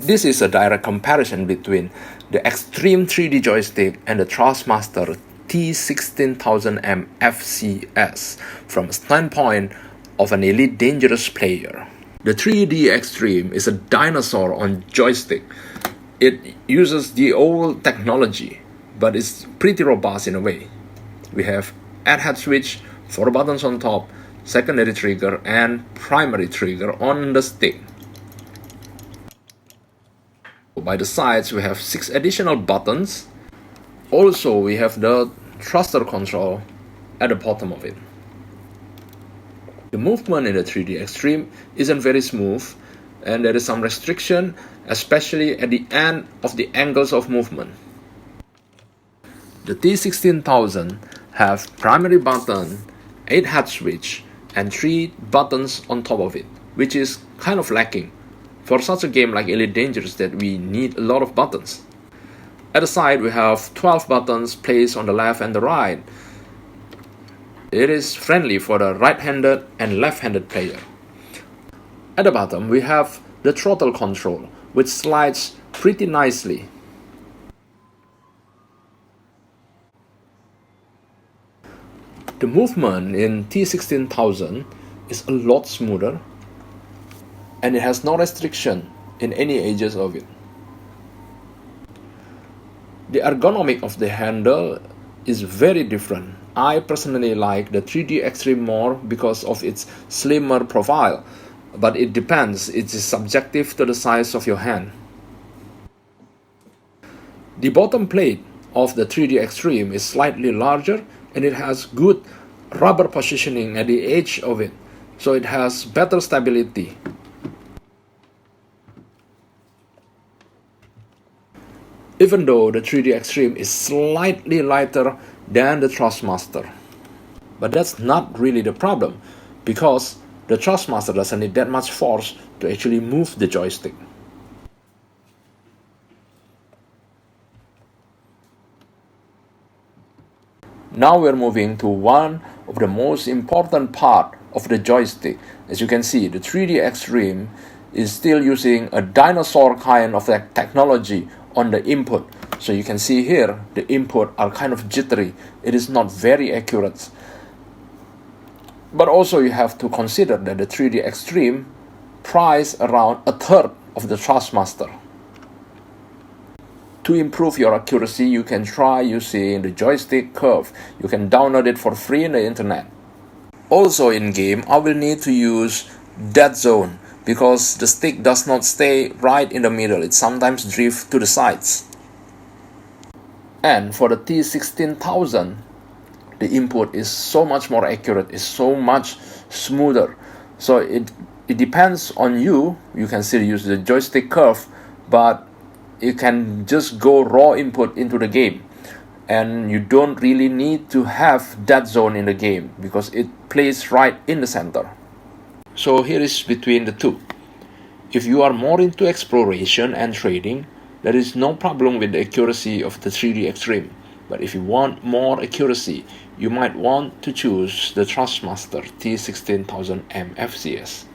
This is a direct comparison between the Extreme 3D joystick and the Thrustmaster T16000m FCS from a standpoint of an elite dangerous player. The 3D Extreme is a dinosaur on joystick. It uses the old technology, but it's pretty robust in a way. We have add head switch, 4 buttons on top, secondary trigger and primary trigger on the stick. By the sides we have 6 additional buttons. Also we have the thruster control at the bottom of it. The movement in the 3D Extreme isn't very smooth and there is some restriction, especially at the end of the angles of movement. The T16000 have primary button, 8 head switch and 3 buttons on top of it, which is kind of lacking for such a game like Elite Dangerous that we need a lot of buttons. At the side we have 12 buttons placed on the left and the right. It is friendly for the right-handed and left-handed player. At the bottom we have the throttle control, which slides pretty nicely. The movement in T16000 is a lot smoother and it has no restriction in any edges of it. The ergonomic of the handle is very different. I personally like the 3D Extreme more because of its slimmer profile, but it depends, it is subjective to the size of your hand. The bottom plate of the 3D Extreme is slightly larger and it has good rubber positioning at the edge of it, so it has better stability. Even though the 3D Extreme is slightly lighter than the Thrustmaster. But that's not really the problem, because the Thrustmaster doesn't need that much force to actually move the joystick. Now we're moving to one of the most important part of the joystick. As you can see, the 3D Extreme is still using a dinosaur kind of technology on the input. So you can see here, the input are kind of jittery. It is not very accurate. But also you have to consider that the 3D Extreme price around a third of the Thrustmaster. To improve your accuracy, you can try using the joystick curve. You can download it for free in the internet. Also in game, I will need to use dead zone because the stick does not stay right in the middle. It sometimes drifts to the sides. And for the T16000, the input is so much more accurate, is so much smoother. So it depends on you. You can still use the joystick curve, but you can just go raw input into the game. And you don't really need to have dead zone in the game because it plays right in the center. So here is between the two. If you are more into exploration and trading, there is no problem with the accuracy of the 3D Extreme. But if you want more accuracy, you might want to choose the Thrustmaster T16000m FCS.